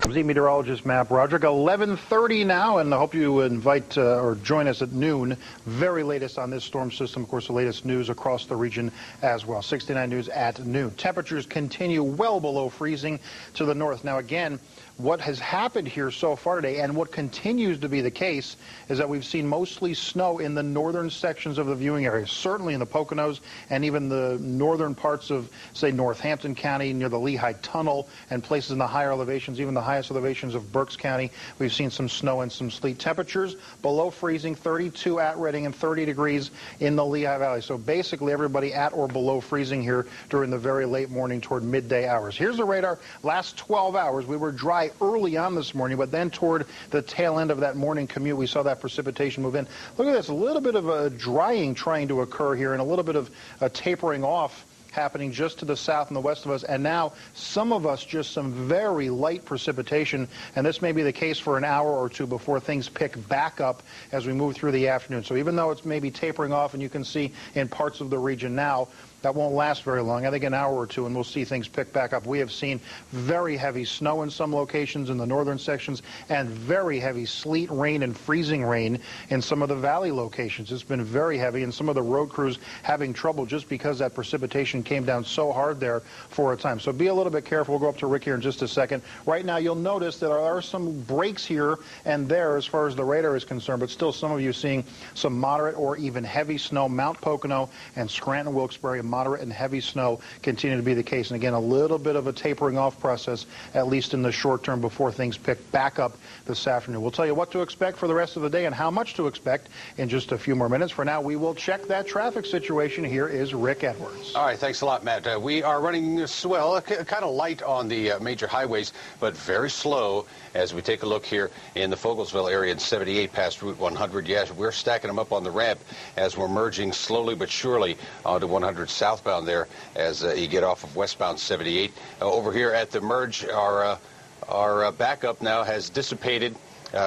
Meteorologist Matt Broderick, 11:30 now, and I hope you invite or join us at noon. Very latest on this storm system, of course, the latest news across the region as well. 69 News at noon. Temperatures continue well below freezing to the north. Now, again, what has happened here so far today, and what continues to be the case, is that we've seen mostly snow in the northern sections of the viewing area, certainly in the Poconos and even the northern parts of, say, Northampton County, near the Lehigh Tunnel, and places in the higher elevations, even the highest elevations of Berks County. We've seen some snow and some sleet. Temperatures below freezing, 32 at Redding and 30 degrees in the Lehigh Valley. So basically everybody at or below freezing here during the very late morning toward midday hours. Here's the radar. Last 12 hours, we were dry early on this morning, but then toward the tail end of that morning commute, we saw that precipitation move in. Look at this, a little bit of a drying trying to occur here and a little bit of a tapering off happening just to the south and the west of us, and now some of us just some very light precipitation, and this may be the case for an hour or two before things pick back up as we move through the afternoon. So even though it's maybe tapering off, and you can see in parts of the region now, that won't last very long. I think an hour or two, and we'll see things pick back up. We have seen very heavy snow in some locations in the northern sections and very heavy sleet, rain, and freezing rain in some of the valley locations. It's been very heavy, and some of the road crews having trouble just because that precipitation came down so hard there for a time. So be a little bit careful. We'll go up to Rick here in just a second. Right now, you'll notice that there are some breaks here and there as far as the radar is concerned, but still some of you seeing some moderate or even heavy snow. Mount Pocono and Scranton-Wilkes-Barre, moderate and heavy snow continue to be the case. And again, a little bit of a tapering off process, at least in the short term, before things pick back up this afternoon. We'll tell you what to expect for the rest of the day and how much to expect in just a few more minutes. For now, we will check that traffic situation. Here is Rick Edwards. All right, thanks a lot, Matt. We are running swell, kind of light on the major highways, but very slow as we take a look here in the Fogelsville area in 78 past Route 100. Yes, we're stacking them up on the ramp as we're merging slowly but surely onto 100 southbound there as you get off of westbound 78. Over here at the merge, our backup now has dissipated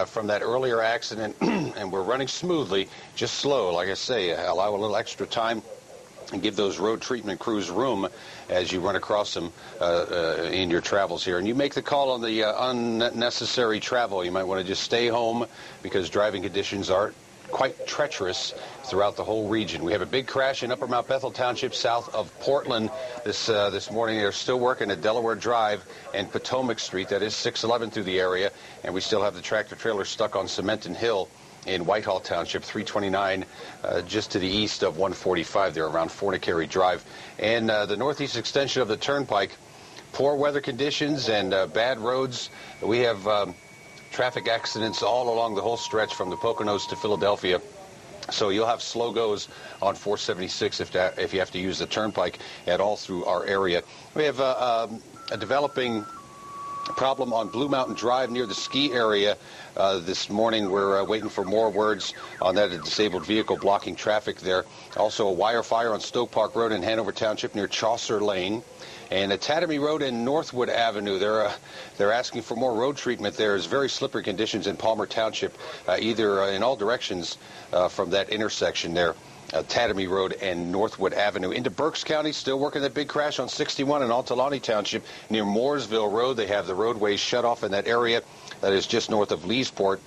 from that earlier accident, and we're running smoothly, just slow. Like I say, allow a little extra time and give those road treatment crews room as you run across them in your travels here. And you make the call on the unnecessary travel. You might want to just stay home because driving conditions are quite treacherous throughout the whole region. We have a big crash in Upper Mount Bethel Township south of Portland this morning. They're still working at Delaware Drive and Potomac Street. That is 611 through the area. And we still have the tractor trailer stuck on Cementon Hill in Whitehall Township, 329, just to the east of 145 there around Fornicary Drive. And the northeast extension of the Turnpike, poor weather conditions and bad roads. We have traffic accidents all along the whole stretch from the Poconos to Philadelphia. So you'll have slow goes on 476 if you have to use the Turnpike at all through our area. We have a developing problem on Blue Mountain Drive near the ski area this morning. We're waiting for more words on that, a disabled vehicle blocking traffic there. Also a wire fire on Stoke Park Road in Hanover Township near Chaucer Lane. And Academy Road and Northwood Avenue, they're asking for more road treatment. There's very slippery conditions in Palmer Township, either in all directions from that intersection there. Academy Road and Northwood Avenue. Into Berks County, still working that big crash on 61 in Altalani Township near Mooresville Road. They have the roadways shut off in that area. That is just north of Leesport.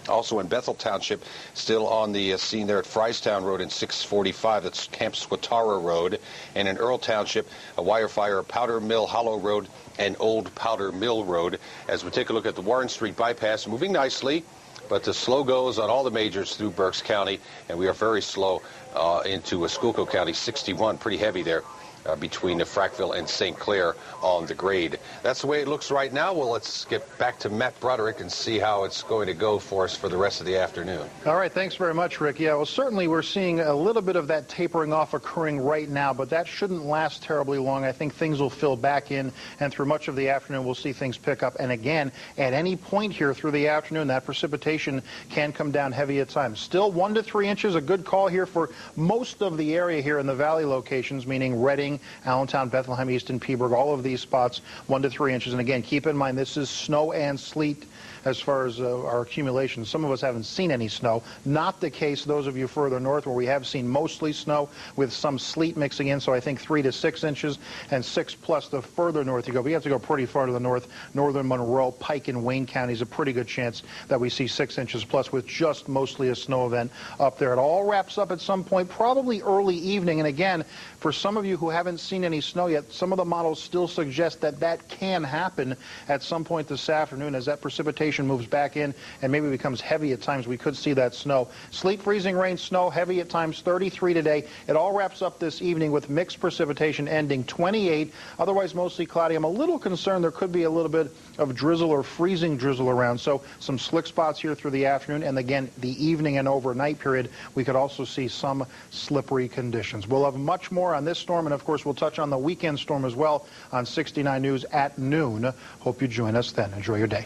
Also in Bethel Township, still on the scene there at Fryestown Road in 645. That's Camp Swatara Road. And in Earl Township, a wire fire at Powder Mill Hollow Road and Old Powder Mill Road. As we take a look at the Warren Street bypass, moving nicely, but the slow goes on all the majors through Berks County, and we are very slow into Schuylkill County, 61, pretty heavy there. Between Frackville and St. Clair on the grade. That's the way it looks right now. Well, let's get back to Matt Broderick and see how it's going to go for us for the rest of the afternoon. All right, thanks very much, Rick. Yeah, well, certainly we're seeing a little bit of that tapering off occurring right now, but that shouldn't last terribly long. I think things will fill back in, and through much of the afternoon, we'll see things pick up. And again, at any point here through the afternoon, that precipitation can come down heavy at times. Still 1 to 3 inches, a good call here for most of the area here in the valley locations, meaning Redding, Whiting, Allentown, Bethlehem, Easton, Peaburg, all of these spots, 1 to 3 inches. And again, keep in mind, this is snow and sleet as far as our accumulation. Some of us haven't seen any snow. Not the case, those of you further north, where we have seen mostly snow with some sleet mixing in. So I think 3 to 6 inches, and 6 plus the further north you go. We have to go pretty far to the north. Northern Monroe, Pike, and Wayne counties, a pretty good chance that we see 6 inches plus, with just mostly a snow event up there. It all wraps up at some point, probably early evening. And again, for some of you who haven't seen any snow yet, some of the models still suggest that that can happen at some point this afternoon as that precipitation moves back in and maybe becomes heavy at times. We could see that snow. Sleet, freezing rain, snow, heavy at times, 33 today. It all wraps up this evening with mixed precipitation ending 28. Otherwise mostly cloudy. I'm a little concerned there could be a little bit of drizzle or freezing drizzle around. So some slick spots here through the afternoon, and again, the evening and overnight period, we could also see some slippery conditions. We'll have much more on this storm, and of course we'll touch on the weekend storm as well on 69 News at noon. Hope you join us then. Enjoy your day.